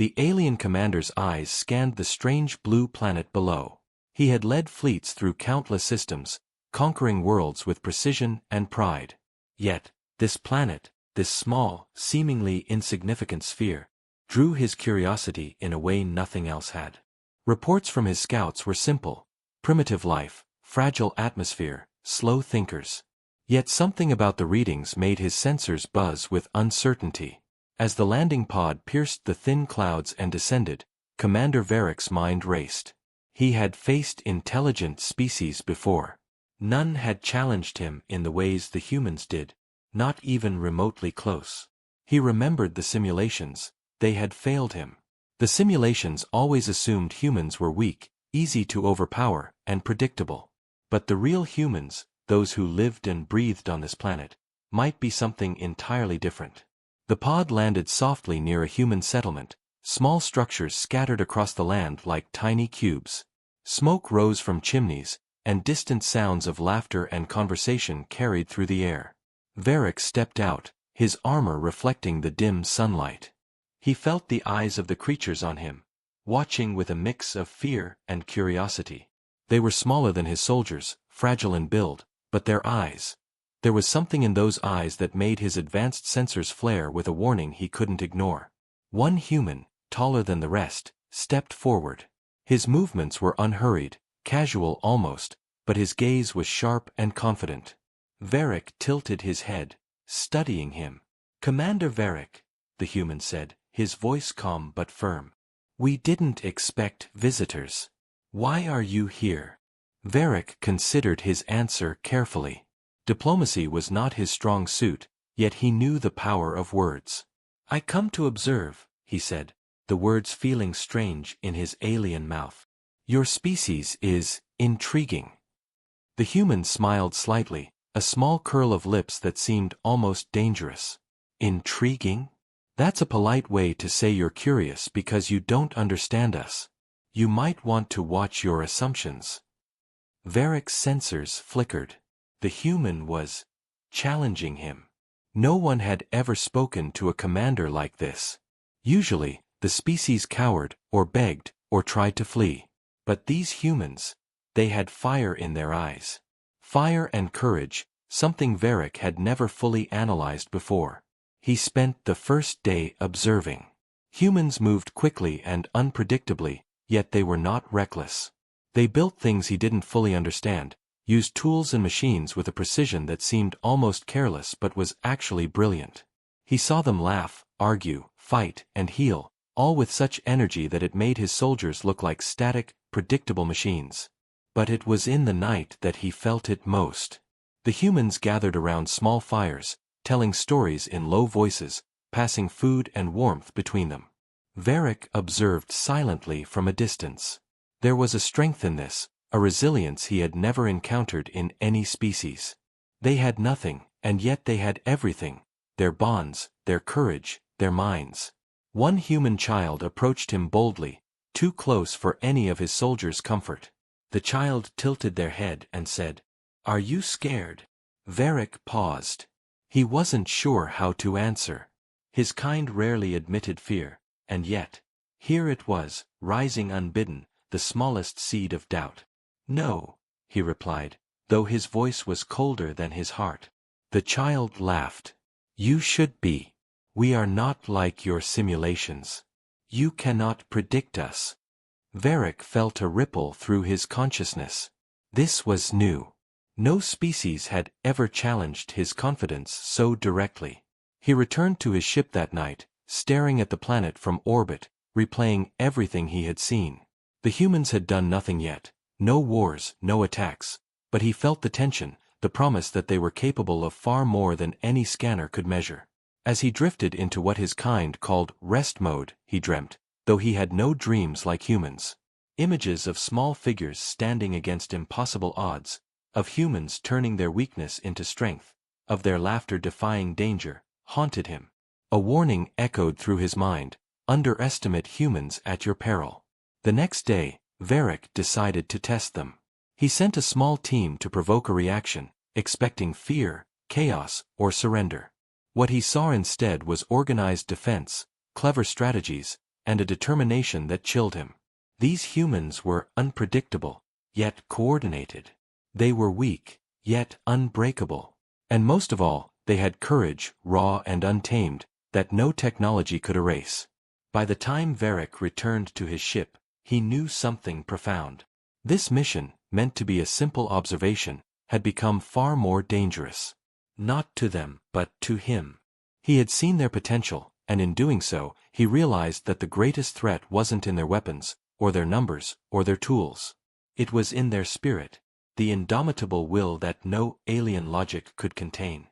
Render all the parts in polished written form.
The alien commander's eyes scanned the strange blue planet below. He had led fleets through countless systems, conquering worlds with precision and pride. Yet, this planet, this small, seemingly insignificant sphere, drew his curiosity in a way nothing else had. Reports from his scouts were simple: primitive life, fragile atmosphere, slow thinkers. Yet something about the readings made his sensors buzz with uncertainty. As the landing pod pierced the thin clouds and descended, Commander Varick's mind raced. He had faced intelligent species before. None had challenged him in the ways the humans did, not even remotely close. He remembered the simulations. They had failed him. The simulations always assumed humans were weak, easy to overpower, and predictable. But the real humans, those who lived and breathed on this planet, might be something entirely different. The pod landed softly near a human settlement, small structures scattered across the land like tiny cubes. Smoke rose from chimneys, and distant sounds of laughter and conversation carried through the air. Varick stepped out, his armor reflecting the dim sunlight. He felt the eyes of the creatures on him, watching with a mix of fear and curiosity. They were smaller than his soldiers, fragile in build, but their eyes. There was something in those eyes that made his advanced sensors flare with a warning he couldn't ignore. One human, taller than the rest, stepped forward. His movements were unhurried, casual almost, but his gaze was sharp and confident. Varick tilted his head, studying him. "Commander Varick," the human said, his voice calm but firm. "We didn't expect visitors. Why are you here?" Varick considered his answer carefully. Diplomacy was not his strong suit, yet he knew the power of words. "I come to observe," he said, the words feeling strange in his alien mouth. "Your species is intriguing." The human smiled slightly, a small curl of lips that seemed almost dangerous. "Intriguing? That's a polite way to say you're curious because you don't understand us. You might want to watch your assumptions." Varick's sensors flickered. The human was challenging him. No one had ever spoken to a commander like this. Usually, the species cowered, or begged, or tried to flee. But these humans, they had fire in their eyes. Fire and courage, something Varick had never fully analyzed before. He spent the first day observing. Humans moved quickly and unpredictably, yet they were not reckless. They built things he didn't fully understand, used tools and machines with a precision that seemed almost careless but was actually brilliant. He saw them laugh, argue, fight, and heal, all with such energy that it made his soldiers look like static, predictable machines. But it was in the night that he felt it most. The humans gathered around small fires, telling stories in low voices, passing food and warmth between them. Varick observed silently from a distance. There was a strength in this, a resilience he had never encountered in any species. They had nothing, and yet they had everything: their bonds, their courage, their minds. One human child approached him boldly, too close for any of his soldiers' comfort. The child tilted their head and said, "Are you scared?" Varick paused. He wasn't sure how to answer. His kind rarely admitted fear, and yet, here it was, rising unbidden, the smallest seed of doubt. "No," he replied, though his voice was colder than his heart. The child laughed. "You should be. We are not like your simulations. You cannot predict us." Varick felt a ripple through his consciousness. This was new. No species had ever challenged his confidence so directly. He returned to his ship that night, staring at the planet from orbit, replaying everything he had seen. The humans had done nothing yet. No wars, no attacks, but he felt the tension, the promise that they were capable of far more than any scanner could measure. As he drifted into what his kind called rest mode, he dreamt, though he had no dreams like humans. Images of small figures standing against impossible odds, of humans turning their weakness into strength, of their laughter defying danger, haunted him. A warning echoed through his mind: underestimate humans at your peril. The next day, Varick decided to test them. He sent a small team to provoke a reaction, expecting fear, chaos, or surrender. What he saw instead was organized defense, clever strategies, and a determination that chilled him. These humans were unpredictable, yet coordinated. They were weak, yet unbreakable. And most of all, they had courage, raw and untamed, that no technology could erase. By the time Varric returned to his ship, he knew something profound. This mission, meant to be a simple observation, had become far more dangerous. Not to them, but to him. He had seen their potential, and in doing so, he realized that the greatest threat wasn't in their weapons, or their numbers, or their tools. It was in their spirit, the indomitable will that no alien logic could contain.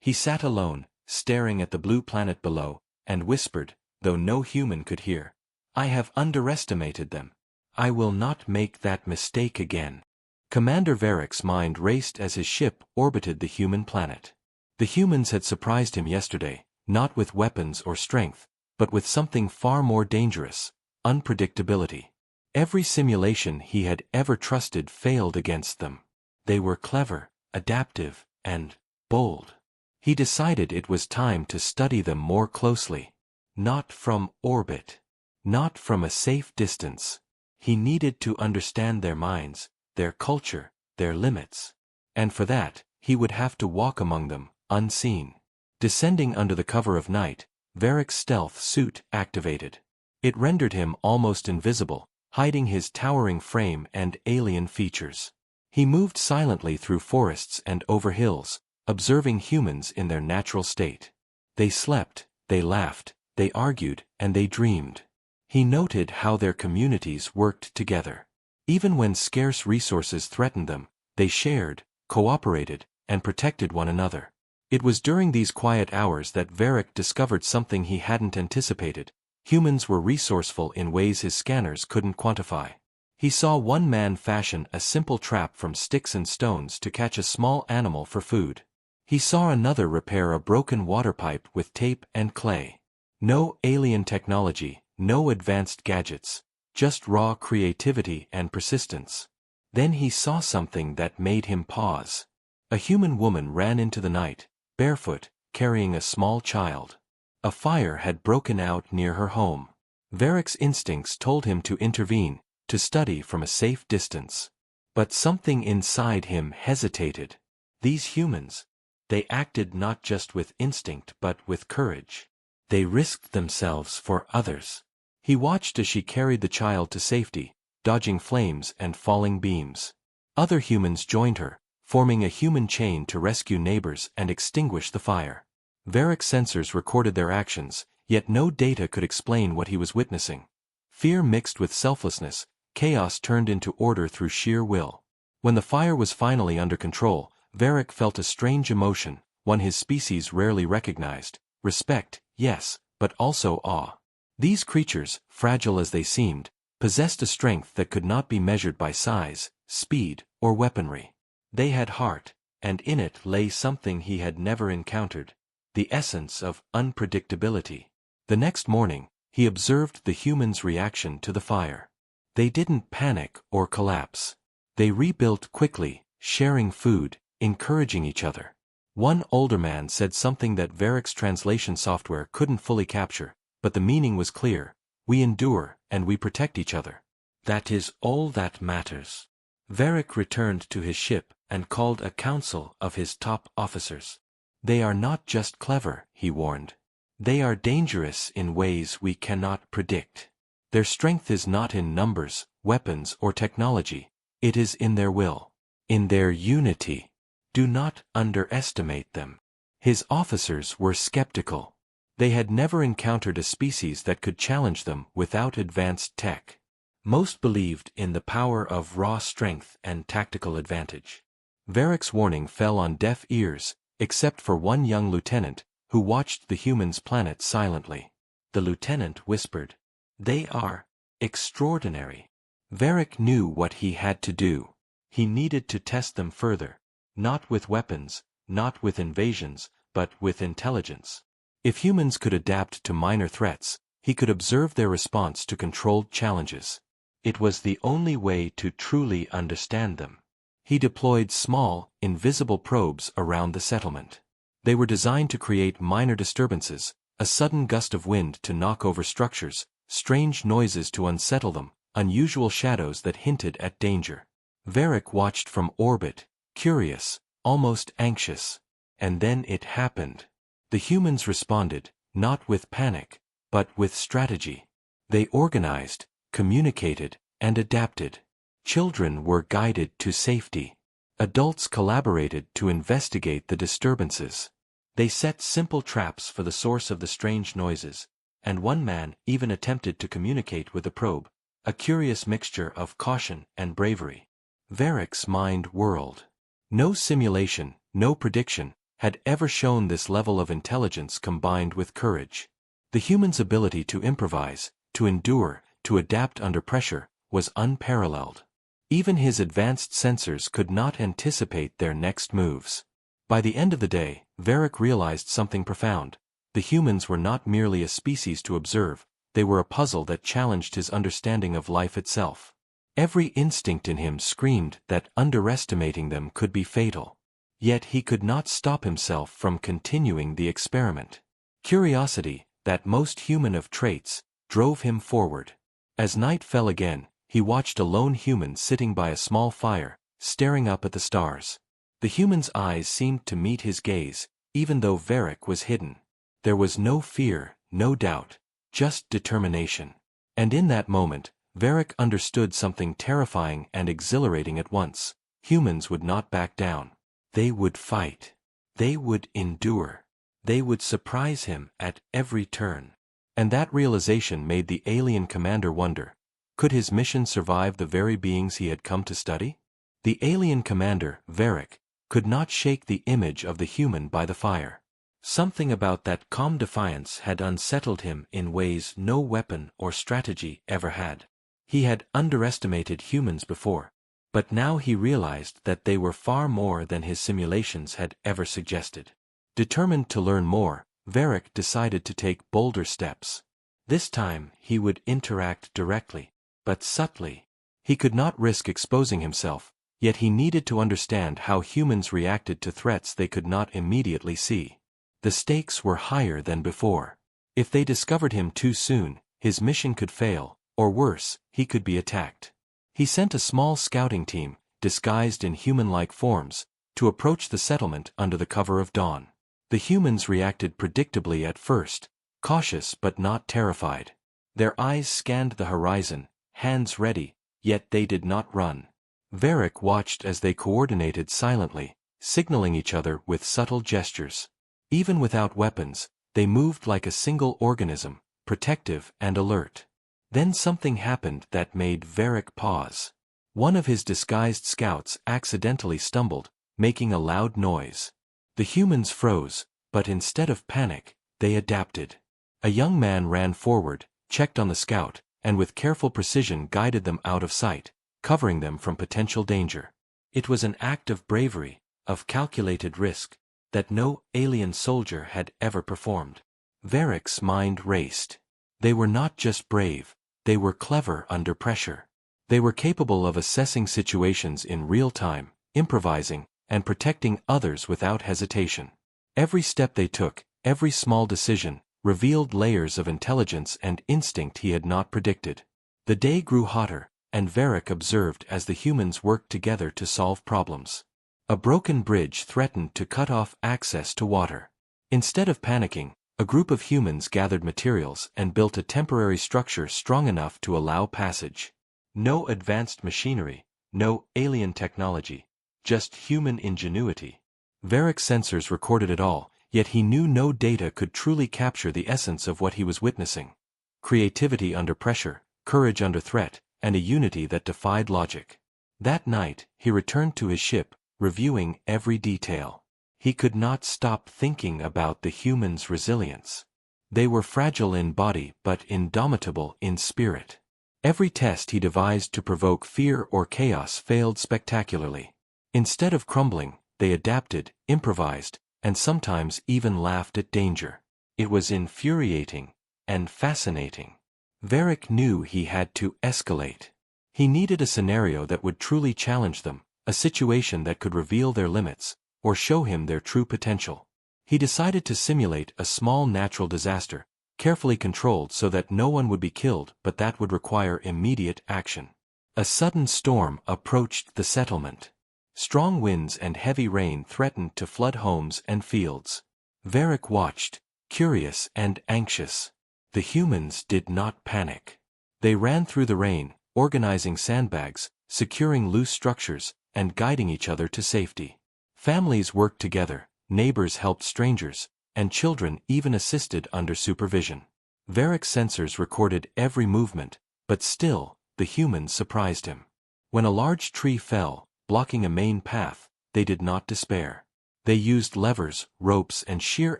He sat alone, staring at the blue planet below, and whispered, though no human could hear, "I have underestimated them. I will not make that mistake again." Commander Varric's mind raced as his ship orbited the human planet. The humans had surprised him yesterday, not with weapons or strength, but with something far more dangerous: unpredictability. Every simulation he had ever trusted failed against them. They were clever, adaptive, and bold. He decided it was time to study them more closely. Not from orbit. Not from a safe distance. He needed to understand their minds, their culture, their limits. And for that, he would have to walk among them, unseen. Descending under the cover of night, Varric's stealth suit activated. It rendered him almost invisible, hiding his towering frame and alien features. He moved silently through forests and over hills, observing humans in their natural state. They slept, they laughed, they argued, and they dreamed. He noted how their communities worked together. Even when scarce resources threatened them, they shared, cooperated, and protected one another. It was during these quiet hours that Varric discovered something he hadn't anticipated. Humans were resourceful in ways his scanners couldn't quantify. He saw one man fashion a simple trap from sticks and stones to catch a small animal for food. He saw another repair a broken water pipe with tape and clay. No alien technology, no advanced gadgets, just raw creativity and persistence. Then he saw something that made him pause. A human woman ran into the night, barefoot, carrying a small child. A fire had broken out near her home. Varric's instincts told him to intervene, to study from a safe distance. But something inside him hesitated. These humans, they acted not just with instinct but with courage. They risked themselves for others. He watched as she carried the child to safety, dodging flames and falling beams. Other humans joined her, forming a human chain to rescue neighbors and extinguish the fire. Varric's sensors recorded their actions, yet no data could explain what he was witnessing. Fear mixed with selflessness, chaos turned into order through sheer will. When the fire was finally under control, Varric felt a strange emotion, one his species rarely recognized: respect, yes, but also awe. These creatures, fragile as they seemed, possessed a strength that could not be measured by size, speed, or weaponry. They had heart, and in it lay something he had never encountered: the essence of unpredictability. The next morning, he observed the humans' reaction to the fire. They didn't panic or collapse. They rebuilt quickly, sharing food, encouraging each other. One older man said something that Varric's translation software couldn't fully capture, but the meaning was clear: we endure, and we protect each other. That is all that matters. Varric returned to his ship and called a council of his top officers. They are not just clever, he warned. They are dangerous in ways we cannot predict. Their strength is not in numbers, weapons, or technology. It is in their will, in their unity. Do not underestimate them. His officers were skeptical. They had never encountered a species that could challenge them without advanced tech. Most believed in the power of raw strength and tactical advantage. Varric's warning fell on deaf ears, except for one young lieutenant, who watched the humans' planet silently. The lieutenant whispered, "They are extraordinary." Varric knew what he had to do. He needed to test them further, not with weapons, not with invasions, but with intelligence. If humans could adapt to minor threats, he could observe their response to controlled challenges. It was the only way to truly understand them. He deployed small, invisible probes around the settlement. They were designed to create minor disturbances, a sudden gust of wind to knock over structures, strange noises to unsettle them, unusual shadows that hinted at danger. Varric watched from orbit, curious, almost anxious. And then it happened. The humans responded, not with panic, but with strategy. They organized, communicated, and adapted. Children were guided to safety. Adults collaborated to investigate the disturbances. They set simple traps for the source of the strange noises, and one man even attempted to communicate with the probe, a curious mixture of caution and bravery. Varric's mind whirled. No simulation, no prediction, had ever shown this level of intelligence combined with courage. The human's ability to improvise, to endure, to adapt under pressure, was unparalleled. Even his advanced sensors could not anticipate their next moves. By the end of the day, Varric realized something profound. The humans were not merely a species to observe, they were a puzzle that challenged his understanding of life itself. Every instinct in him screamed that underestimating them could be fatal. Yet he could not stop himself from continuing the experiment. Curiosity, that most human of traits, drove him forward. As night fell again, he watched a lone human sitting by a small fire, staring up at the stars. The human's eyes seemed to meet his gaze, even though Varric was hidden. There was no fear, no doubt, just determination. And in that moment, Varric understood something terrifying and exhilarating at once. Humans would not back down. They would fight. They would endure. They would surprise him at every turn. And that realization made the alien commander wonder, could his mission survive the very beings he had come to study? The alien commander, Varric, could not shake the image of the human by the fire. Something about that calm defiance had unsettled him in ways no weapon or strategy ever had. He had underestimated humans before, but now he realized that they were far more than his simulations had ever suggested. Determined to learn more, Varric decided to take bolder steps. This time he would interact directly, but subtly. He could not risk exposing himself, yet he needed to understand how humans reacted to threats they could not immediately see. The stakes were higher than before. If they discovered him too soon, his mission could fail, or worse, he could be attacked. He sent a small scouting team, disguised in human-like forms, to approach the settlement under the cover of dawn. The humans reacted predictably at first, cautious but not terrified. Their eyes scanned the horizon, hands ready, yet they did not run. Varric watched as they coordinated silently, signaling each other with subtle gestures. Even without weapons, they moved like a single organism, protective and alert. Then something happened that made Varric pause. One of his disguised scouts accidentally stumbled, making a loud noise. The humans froze, but instead of panic, they adapted. A young man ran forward, checked on the scout, and with careful precision guided them out of sight, covering them from potential danger. It was an act of bravery, of calculated risk, that no alien soldier had ever performed. Varric's mind raced. They were not just brave, they were clever under pressure. They were capable of assessing situations in real time, improvising, and protecting others without hesitation. Every step they took, every small decision, revealed layers of intelligence and instinct he had not predicted. The day grew hotter, and Varric observed as the humans worked together to solve problems. A broken bridge threatened to cut off access to water. Instead of panicking, a group of humans gathered materials and built a temporary structure strong enough to allow passage. No advanced machinery, no alien technology, just human ingenuity. Varric's sensors recorded it all, yet he knew no data could truly capture the essence of what he was witnessing. Creativity under pressure, courage under threat, and a unity that defied logic. That night, he returned to his ship, reviewing every detail. He could not stop thinking about the humans' resilience. They were fragile in body but indomitable in spirit. Every test he devised to provoke fear or chaos failed spectacularly. Instead of crumbling, they adapted, improvised, and sometimes even laughed at danger. It was infuriating and fascinating. Varric knew he had to escalate. He needed a scenario that would truly challenge them, a situation that could reveal their limits, or show him their true potential. He decided to simulate a small natural disaster, carefully controlled so that no one would be killed, but that would require immediate action. A sudden storm approached the settlement. Strong winds and heavy rain threatened to flood homes and fields. Varric watched, curious and anxious. The humans did not panic. They ran through the rain, organizing sandbags, securing loose structures, and guiding each other to safety. Families worked together, neighbors helped strangers, and children even assisted under supervision. Varric's sensors recorded every movement, but still, the humans surprised him. When a large tree fell, blocking a main path, they did not despair. They used levers, ropes, and sheer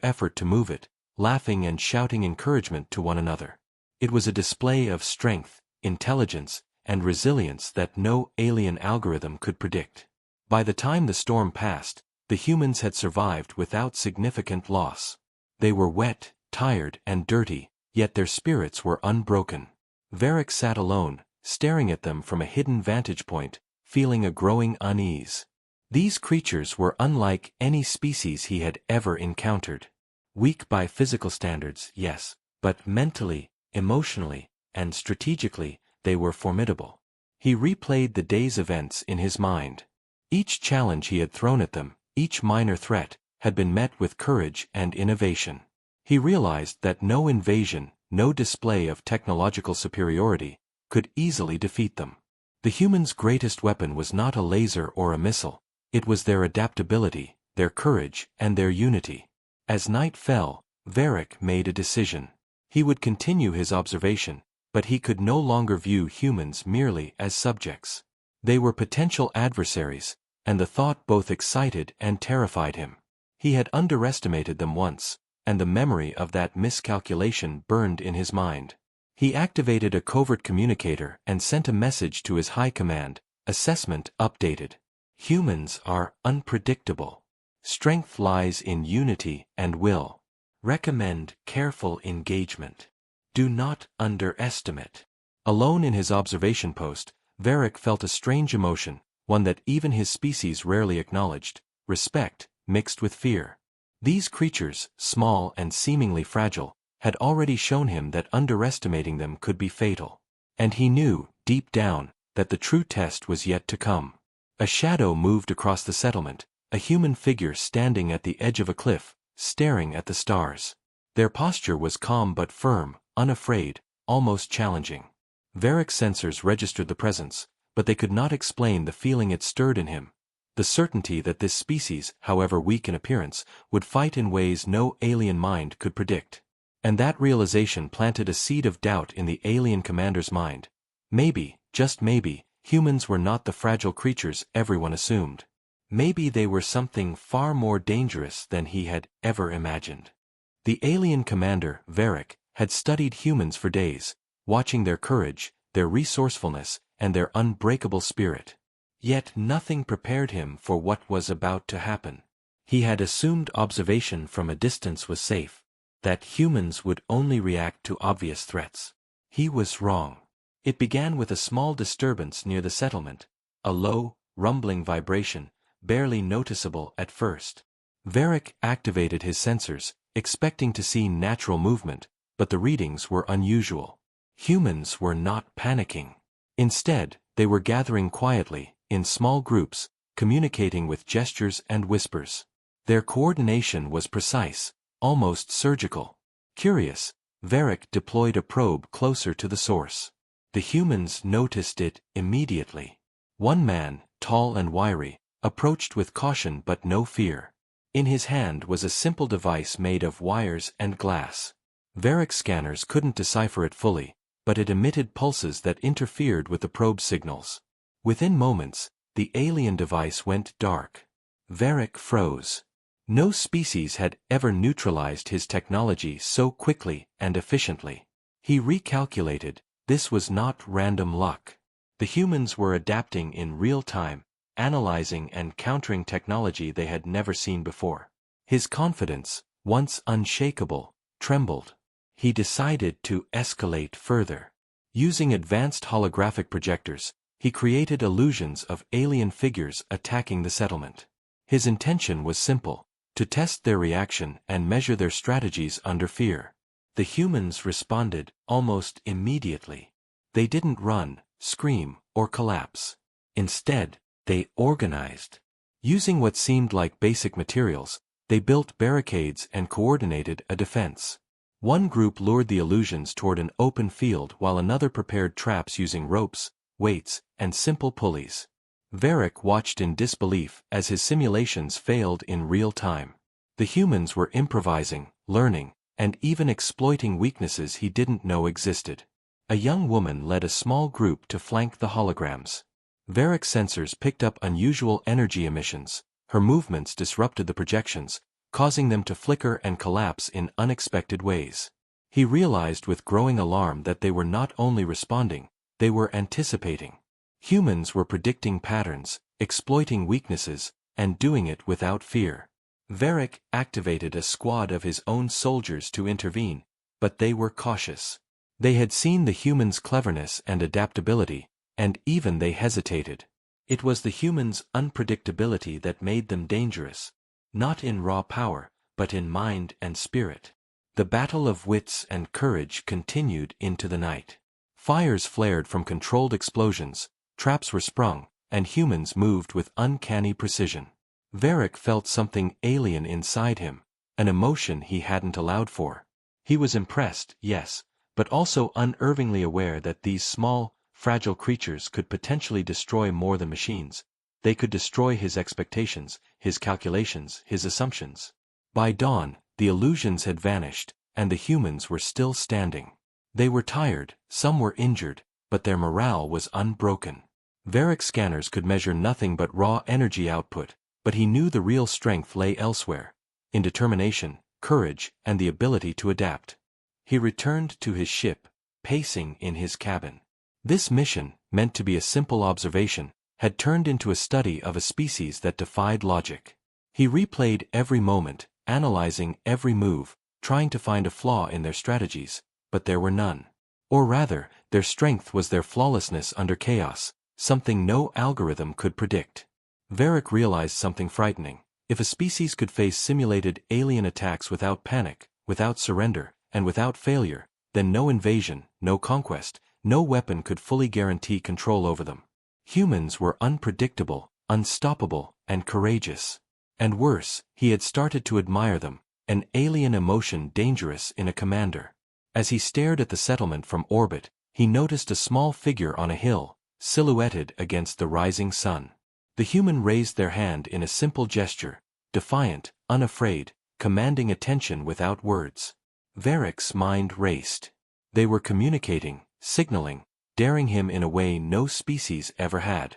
effort to move it, laughing and shouting encouragement to one another. It was a display of strength, intelligence, and resilience that no alien algorithm could predict. By the time the storm passed, the humans had survived without significant loss. They were wet, tired, and dirty, yet their spirits were unbroken. Varric sat alone, staring at them from a hidden vantage point, feeling a growing unease. These creatures were unlike any species he had ever encountered. Weak by physical standards, yes, but mentally, emotionally, and strategically, they were formidable. He replayed the day's events in his mind. Each challenge he had thrown at them, each minor threat, had been met with courage and innovation. He realized that no invasion, no display of technological superiority, could easily defeat them. The humans' greatest weapon was not a laser or a missile, it was their adaptability, their courage, and their unity. As night fell, Varric made a decision. He would continue his observation, but he could no longer view humans merely as subjects. They were potential adversaries, and the thought both excited and terrified him. He had underestimated them once, and the memory of that miscalculation burned in his mind. He activated a covert communicator and sent a message to his high command, assessment updated. Humans are unpredictable. Strength lies in unity and will. Recommend careful engagement. Do not underestimate. Alone in his observation post, Varric felt a strange emotion, one that even his species rarely acknowledged, respect, mixed with fear. These creatures, small and seemingly fragile, had already shown him that underestimating them could be fatal. And he knew, deep down, that the true test was yet to come. A shadow moved across the settlement, a human figure standing at the edge of a cliff, staring at the stars. Their posture was calm but firm, unafraid, almost challenging. Varric's sensors registered the presence, but they could not explain the feeling it stirred in him. The certainty that this species, however weak in appearance, would fight in ways no alien mind could predict. And that realization planted a seed of doubt in the alien commander's mind. Maybe, just maybe, humans were not the fragile creatures everyone assumed. Maybe they were something far more dangerous than he had ever imagined. The alien commander, Varric, had studied humans for days, watching their courage, their resourcefulness, and their unbreakable spirit. Yet nothing prepared him for what was about to happen. He had assumed observation from a distance was safe, that humans would only react to obvious threats. He was wrong. It began with a small disturbance near the settlement, a low, rumbling vibration, barely noticeable at first. Varric activated his sensors, expecting to see natural movement, but the readings were unusual. Humans were not panicking. Instead, they were gathering quietly, in small groups, communicating with gestures and whispers. Their coordination was precise, almost surgical. Curious, Varric deployed a probe closer to the source. The humans noticed it immediately. One man, tall and wiry, approached with caution but no fear. In his hand was a simple device made of wires and glass. Varric's scanners couldn't decipher it fully, but it emitted pulses that interfered with the probe's signals. Within moments, the alien device went dark. Varric froze. No species had ever neutralized his technology so quickly and efficiently. He recalculated, this was not random luck. The humans were adapting in real time, analyzing and countering technology they had never seen before. His confidence, once unshakable, trembled. He decided to escalate further. Using advanced holographic projectors, he created illusions of alien figures attacking the settlement. His intention was simple, to test their reaction and measure their strategies under fear. The humans responded almost immediately. They didn't run, scream, or collapse. Instead, they organized. Using what seemed like basic materials, they built barricades and coordinated a defense. One group lured the illusions toward an open field while another prepared traps using ropes, weights, and simple pulleys. Varric watched in disbelief as his simulations failed in real time. The humans were improvising, learning, and even exploiting weaknesses he didn't know existed. A young woman led a small group to flank the holograms. Varric's sensors picked up unusual energy emissions. Her movements disrupted the projections, causing them to flicker and collapse in unexpected ways. He realized with growing alarm that they were not only responding, they were anticipating. Humans were predicting patterns, exploiting weaknesses, and doing it without fear. Varric activated a squad of his own soldiers to intervene, but they were cautious. They had seen the humans' cleverness and adaptability, and even they hesitated. It was the humans' unpredictability that made them dangerous, not in raw power, but in mind and spirit. The battle of wits and courage continued into the night. Fires flared from controlled explosions, traps were sprung, and humans moved with uncanny precision. Varric felt something alien inside him, an emotion he hadn't allowed for. He was impressed, yes, but also unervingly aware that these small, fragile creatures could potentially destroy more than machines. They could destroy his expectations, his calculations, his assumptions. By dawn, the illusions had vanished, and the humans were still standing. They were tired, some were injured, but their morale was unbroken. Varric's scanners could measure nothing but raw energy output, but he knew the real strength lay elsewhere, in determination, courage, and the ability to adapt. He returned to his ship, pacing in his cabin. This mission, meant to be a simple observation, had turned into a study of a species that defied logic. He replayed every moment, analyzing every move, trying to find a flaw in their strategies, but there were none. Or rather, their strength was their flawlessness under chaos, something no algorithm could predict. Varric realized something frightening. If a species could face simulated alien attacks without panic, without surrender, and without failure, then no invasion, no conquest, no weapon could fully guarantee control over them. Humans were unpredictable, unstoppable, and courageous. And worse, he had started to admire them, an alien emotion dangerous in a commander. As he stared at the settlement from orbit, he noticed a small figure on a hill, silhouetted against the rising sun. The human raised their hand in a simple gesture, defiant, unafraid, commanding attention without words. Varric's mind raced. They were communicating, signaling, daring him in a way no species ever had.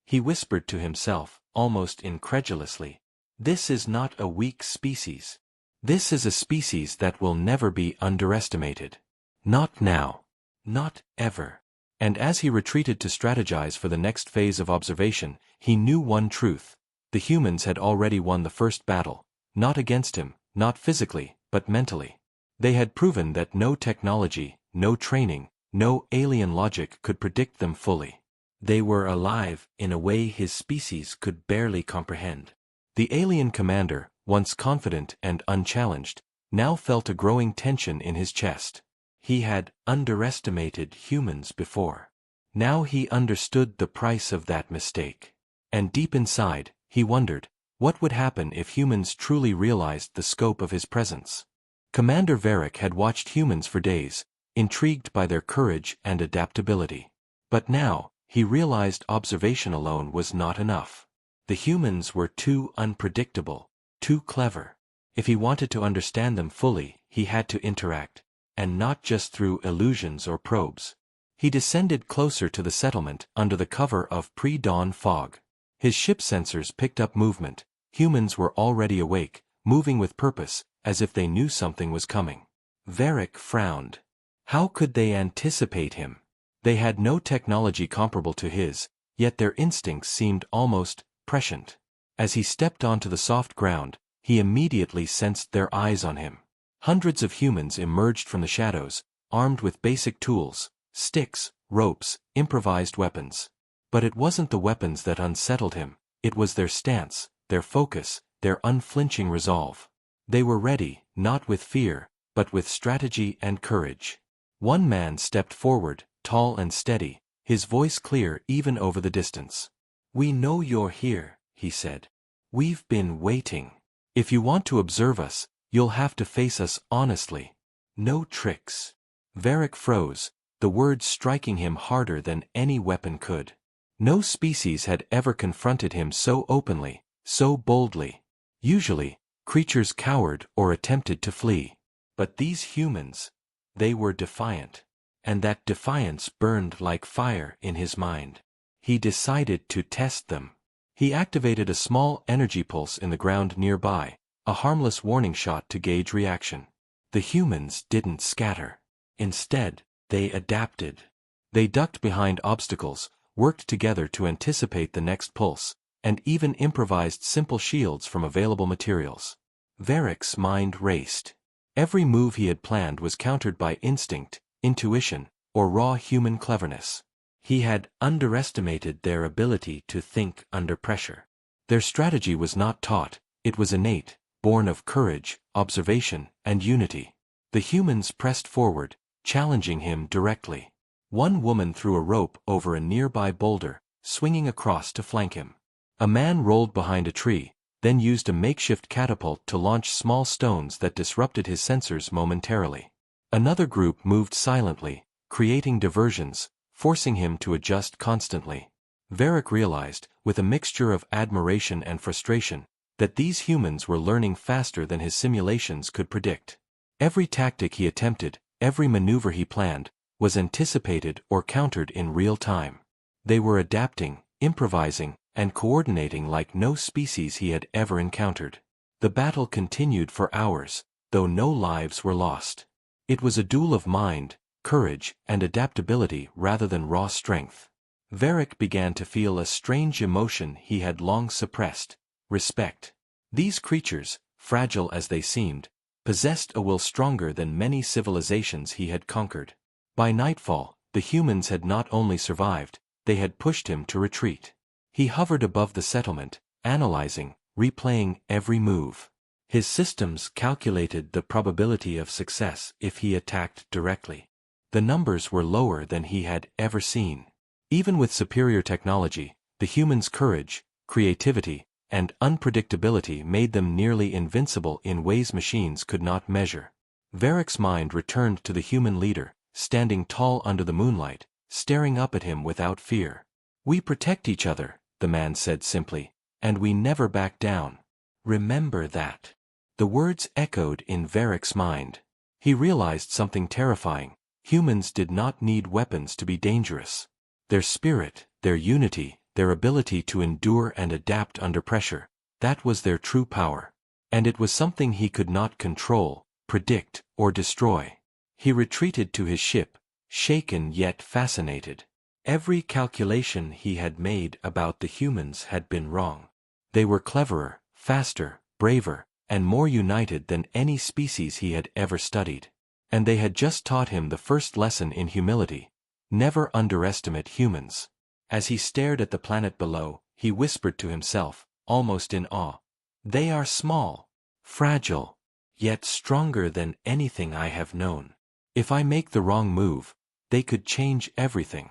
He whispered to himself, almost incredulously, "This is not a weak species. This is a species that will never be underestimated. Not now. Not ever." And as he retreated to strategize for the next phase of observation, he knew one truth. The humans had already won the first battle, not against him, not physically, but mentally. They had proven that no technology, no training, no alien logic could predict them fully. They were alive in a way his species could barely comprehend. The alien commander, once confident and unchallenged, now felt a growing tension in his chest. He had underestimated humans before. Now he understood the price of that mistake. And deep inside, he wondered, what would happen if humans truly realized the scope of his presence? Commander Varric had watched humans for days, intrigued by their courage and adaptability. But now, he realized observation alone was not enough. The humans were too unpredictable, too clever. If he wanted to understand them fully, he had to interact, and not just through illusions or probes. He descended closer to the settlement under the cover of pre-dawn fog. His ship sensors picked up movement. Humans were already awake, moving with purpose, as if they knew something was coming. Varric frowned. How could they anticipate him? They had no technology comparable to his, yet their instincts seemed almost prescient. As he stepped onto the soft ground, he immediately sensed their eyes on him. Hundreds of humans emerged from the shadows, armed with basic tools, sticks, ropes, improvised weapons. But it wasn't the weapons that unsettled him, it was their stance, their focus, their unflinching resolve. They were ready, not with fear, but with strategy and courage. One man stepped forward, tall and steady, his voice clear even over the distance. "We know you're here," he said. "We've been waiting. If you want to observe us, you'll have to face us honestly. No tricks." Varric froze, the words striking him harder than any weapon could. No species had ever confronted him so openly, so boldly. Usually, creatures cowered or attempted to flee. But these humans, they were defiant. And that defiance burned like fire in his mind. He decided to test them. He activated a small energy pulse in the ground nearby, a harmless warning shot to gauge reaction. The humans didn't scatter. Instead, they adapted. They ducked behind obstacles, worked together to anticipate the next pulse, and even improvised simple shields from available materials. Varric's mind raced. Every move he had planned was countered by instinct, intuition, or raw human cleverness. He had underestimated their ability to think under pressure. Their strategy was not taught, it was innate, born of courage, observation, and unity. The humans pressed forward, challenging him directly. One woman threw a rope over a nearby boulder, swinging across to flank him. A man rolled behind a tree, then used a makeshift catapult to launch small stones that disrupted his sensors momentarily. Another group moved silently, creating diversions, forcing him to adjust constantly. Varric realized, with a mixture of admiration and frustration, that these humans were learning faster than his simulations could predict. Every tactic he attempted, every maneuver he planned, was anticipated or countered in real time. They were adapting, improvising, and coordinating like no species he had ever encountered. The battle continued for hours, though no lives were lost. It was a duel of mind, courage, and adaptability rather than raw strength. Varric began to feel a strange emotion he had long suppressed: respect. These creatures, fragile as they seemed, possessed a will stronger than many civilizations he had conquered. By nightfall, the humans had not only survived, they had pushed him to retreat. He hovered above the settlement, analyzing, replaying every move. His systems calculated the probability of success if he attacked directly. The numbers were lower than he had ever seen. Even with superior technology, the humans' courage, creativity, and unpredictability made them nearly invincible in ways machines could not measure. Varric's mind returned to the human leader, standing tall under the moonlight, staring up at him without fear. "We protect each other," the man said simply, "and we never back down. Remember that." The words echoed in Varric's mind. He realized something terrifying. Humans did not need weapons to be dangerous. Their spirit, their unity, their ability to endure and adapt under pressure, that was their true power. And it was something he could not control, predict, or destroy. He retreated to his ship, shaken yet fascinated. Every calculation he had made about the humans had been wrong. They were cleverer, faster, braver, and more united than any species he had ever studied. And they had just taught him the first lesson in humility: never underestimate humans. As he stared at the planet below, he whispered to himself, almost in awe, "They are small, fragile, yet stronger than anything I have known. If I make the wrong move, they could change everything."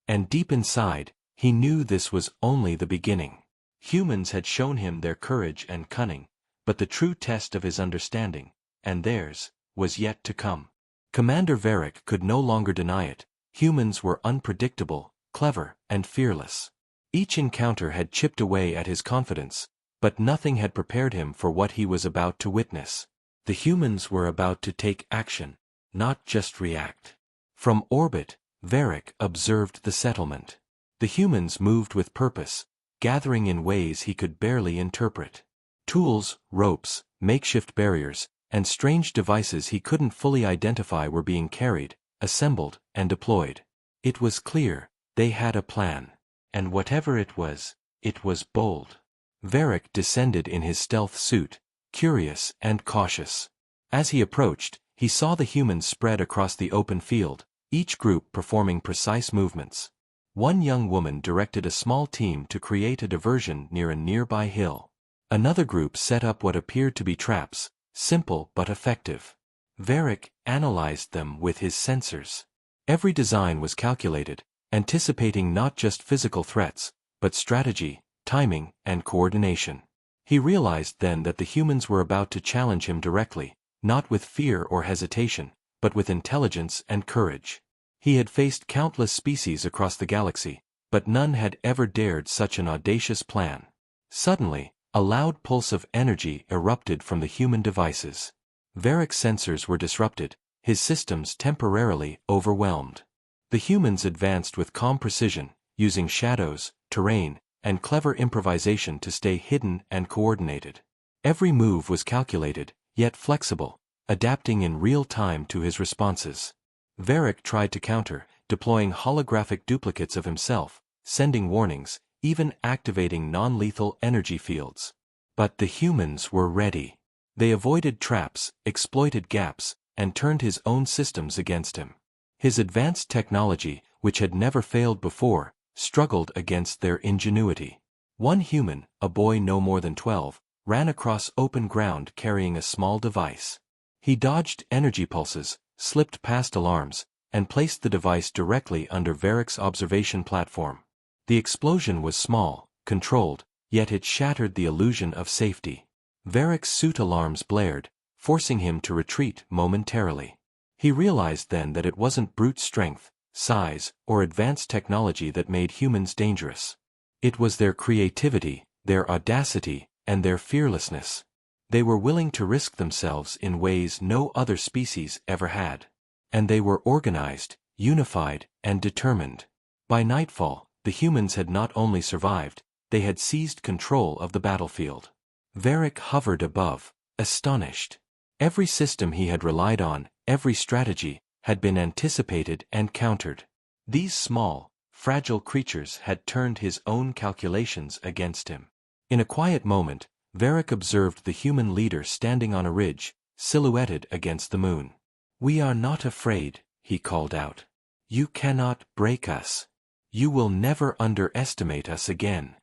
And deep inside, he knew this was only the beginning. Humans had shown him their courage and cunning, but the true test of his understanding, and theirs, was yet to come. Commander Varric could no longer deny it. Humans were unpredictable, clever, and fearless. Each encounter had chipped away at his confidence, but nothing had prepared him for what he was about to witness. The humans were about to take action, not just react. From orbit, Varric observed the settlement. The humans moved with purpose, gathering in ways he could barely interpret. Tools, ropes, makeshift barriers, and strange devices he couldn't fully identify were being carried, assembled, and deployed. It was clear, they had a plan. And whatever it was bold. Varric descended in his stealth suit, curious and cautious. As he approached, he saw the humans spread across the open field, each group performing precise movements. One young woman directed a small team to create a diversion near a nearby hill. Another group set up what appeared to be traps, simple but effective. Varric analyzed them with his sensors. Every design was calculated, anticipating not just physical threats, but strategy, timing, and coordination. He realized then that the humans were about to challenge him directly, not with fear or hesitation, but with intelligence and courage. He had faced countless species across the galaxy, but none had ever dared such an audacious plan. Suddenly, a loud pulse of energy erupted from the human devices. Varric's sensors were disrupted, his systems temporarily overwhelmed. The humans advanced with calm precision, using shadows, terrain, and clever improvisation to stay hidden and coordinated. Every move was calculated, yet flexible, adapting in real time to his responses. Varric tried to counter, deploying holographic duplicates of himself, sending warnings, even activating non-lethal energy fields. But the humans were ready. They avoided traps, exploited gaps, and turned his own systems against him. His advanced technology, which had never failed before, struggled against their ingenuity. One human, a boy no more than 12, ran across open ground carrying a small device. He dodged energy pulses, slipped past alarms, and placed the device directly under Varric's observation platform. The explosion was small, controlled, yet it shattered the illusion of safety. Varric's suit alarms blared, forcing him to retreat momentarily. He realized then that it wasn't brute strength, size, or advanced technology that made humans dangerous. It was their creativity, their audacity, and their fearlessness. They were willing to risk themselves in ways no other species ever had. And they were organized, unified, and determined. By nightfall, the humans had not only survived, they had seized control of the battlefield. Varric hovered above, astonished. Every system he had relied on, every strategy, had been anticipated and countered. These small, fragile creatures had turned his own calculations against him. In a quiet moment, Varric observed the human leader standing on a ridge, silhouetted against the moon. "We are not afraid," he called out. "You cannot break us. You will never underestimate us again."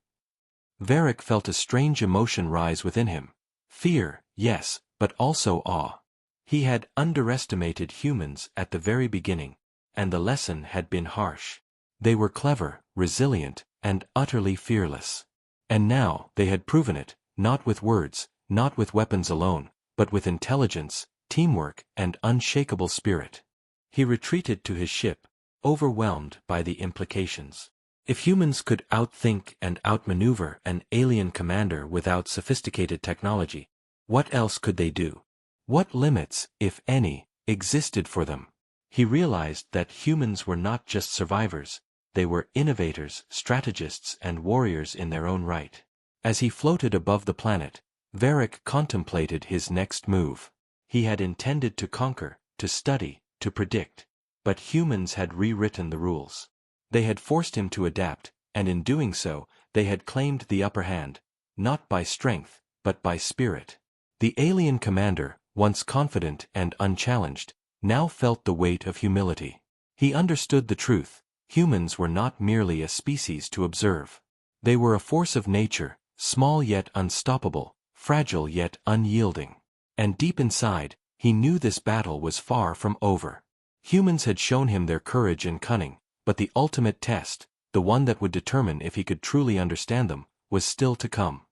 Varric felt a strange emotion rise within him. Fear, yes, but also awe. He had underestimated humans at the very beginning, and the lesson had been harsh. They were clever, resilient, and utterly fearless. And now they had proven it, not with words, not with weapons alone, but with intelligence, teamwork, and unshakable spirit. He retreated to his ship, overwhelmed by the implications. If humans could outthink and outmaneuver an alien commander without sophisticated technology, what else could they do? What limits, if any, existed for them? He realized that humans were not just survivors, they were innovators, strategists, and warriors in their own right. As he floated above the planet, Varric contemplated his next move. He had intended to conquer, to study, to predict. But humans had rewritten the rules. They had forced him to adapt, and in doing so, they had claimed the upper hand, not by strength, but by spirit. The alien commander, once confident and unchallenged, now felt the weight of humility. He understood the truth: humans were not merely a species to observe. They were a force of nature, small yet unstoppable, fragile yet unyielding. And deep inside, he knew this battle was far from over. Humans had shown him their courage and cunning, but the ultimate test, the one that would determine if he could truly understand them, was still to come.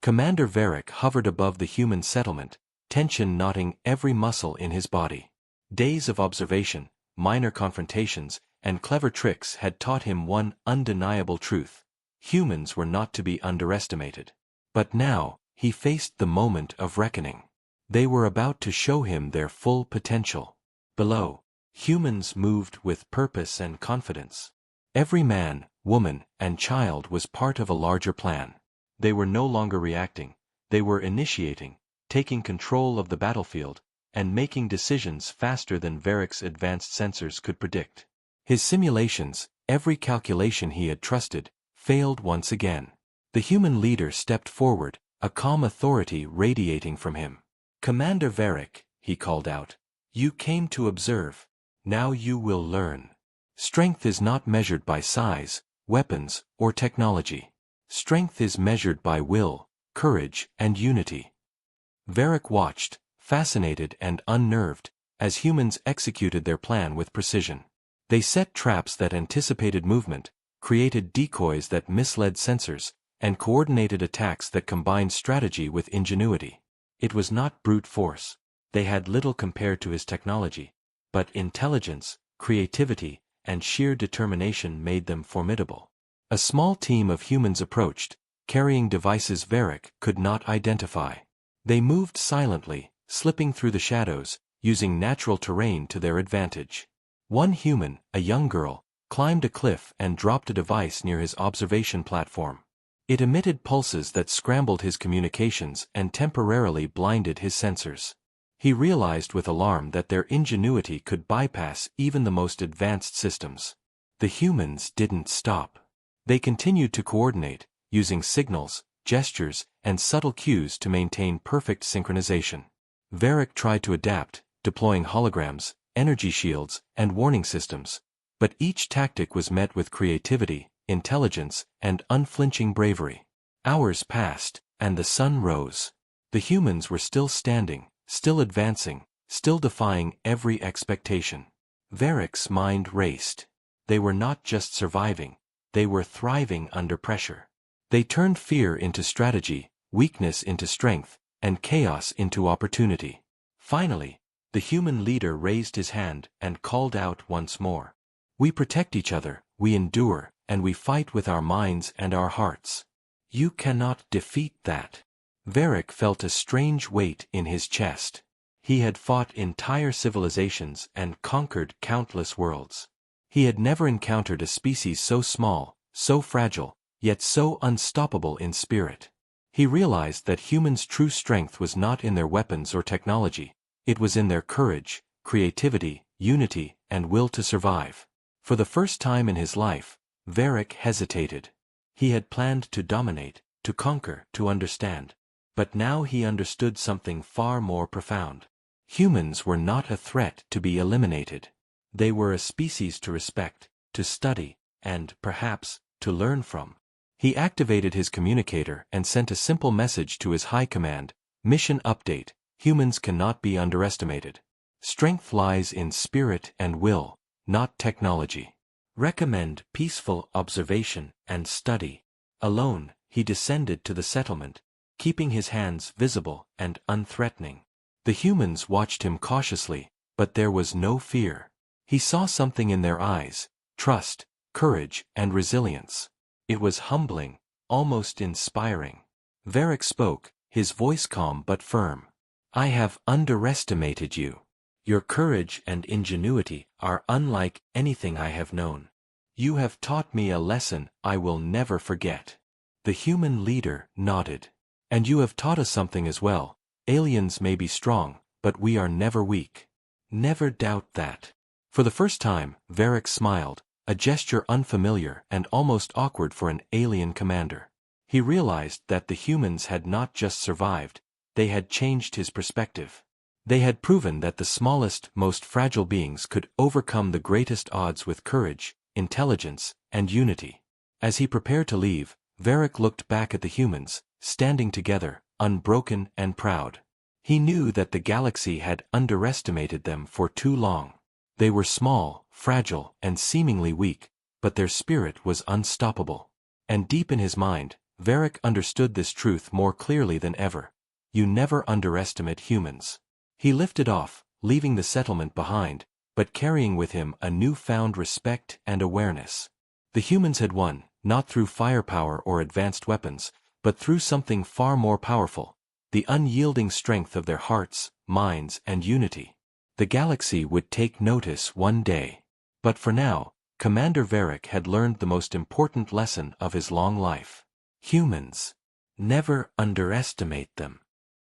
Commander Varric hovered above the human settlement, tension knotting every muscle in his body. Days of observation, minor confrontations, and clever tricks had taught him one undeniable truth: humans were not to be underestimated. But now, he faced the moment of reckoning. They were about to show him their full potential. Below, humans moved with purpose and confidence. Every man, woman, and child was part of a larger plan. They were no longer reacting, they were initiating, taking control of the battlefield, and making decisions faster than Varric's advanced sensors could predict. His simulations, every calculation he had trusted, failed once again. The human leader stepped forward, a calm authority radiating from him. "Commander Varric," he called out, "you came to observe. Now you will learn. Strength is not measured by size, weapons, or technology. Strength is measured by will, courage, and unity." Varric watched, fascinated and unnerved, as humans executed their plan with precision. They set traps that anticipated movement, created decoys that misled sensors, and coordinated attacks that combined strategy with ingenuity. It was not brute force. They had little compared to his technology, but intelligence, creativity, and sheer determination made them formidable. A small team of humans approached, carrying devices Varric could not identify. They moved silently, slipping through the shadows, using natural terrain to their advantage. One human, a young girl, climbed a cliff and dropped a device near his observation platform. It emitted pulses that scrambled his communications and temporarily blinded his sensors. He realized with alarm that their ingenuity could bypass even the most advanced systems. The humans didn't stop. They continued to coordinate, using signals, gestures, and subtle cues to maintain perfect synchronization. Varric tried to adapt, deploying holograms, energy shields, and warning systems, but each tactic was met with creativity, intelligence, and unflinching bravery. Hours passed, and the sun rose. The humans were still standing, still advancing, still defying every expectation. Varric's mind raced. They were not just surviving, they were thriving under pressure. They turned fear into strategy, weakness into strength, and chaos into opportunity. Finally, the human leader raised his hand and called out once more. We protect each other, we endure, and we fight with our minds and our hearts. You cannot defeat that. Varric felt a strange weight in his chest. He had fought entire civilizations and conquered countless worlds. He had never encountered a species so small, so fragile, yet so unstoppable in spirit. He realized that humans' true strength was not in their weapons or technology. It was in their courage, creativity, unity, and will to survive. For the first time in his life, Varric hesitated. He had planned to dominate, to conquer, to understand. But now he understood something far more profound. Humans were not a threat to be eliminated. They were a species to respect, to study, and, perhaps, to learn from. He activated his communicator and sent a simple message to his high command: Mission update, humans cannot be underestimated. Strength lies in spirit and will, not technology. Recommend peaceful observation and study. Alone, he descended to the settlement, keeping his hands visible and unthreatening. The humans watched him cautiously, but there was no fear. He saw something in their eyes: trust, courage, and resilience. It was humbling, almost inspiring. Varric spoke, his voice calm but firm. I have underestimated you. Your courage and ingenuity are unlike anything I have known. You have taught me a lesson I will never forget. The human leader nodded. And you have taught us something as well. Aliens may be strong, but we are never weak. Never doubt that. For the first time, Varric smiled, a gesture unfamiliar and almost awkward for an alien commander. He realized that the humans had not just survived, they had changed his perspective. They had proven that the smallest, most fragile beings could overcome the greatest odds with courage, intelligence, and unity. As he prepared to leave, Varric looked back at the humans, standing together, unbroken and proud. He knew that the galaxy had underestimated them for too long. They were small, fragile, and seemingly weak, but their spirit was unstoppable. And deep in his mind, Varric understood this truth more clearly than ever. You never underestimate humans. He lifted off, leaving the settlement behind, but carrying with him a newfound respect and awareness. The humans had won, not through firepower or advanced weapons, but through something far more powerful: the unyielding strength of their hearts, minds, and unity. The galaxy would take notice one day. But for now, Commander Varric had learned the most important lesson of his long life. Humans. Never underestimate them.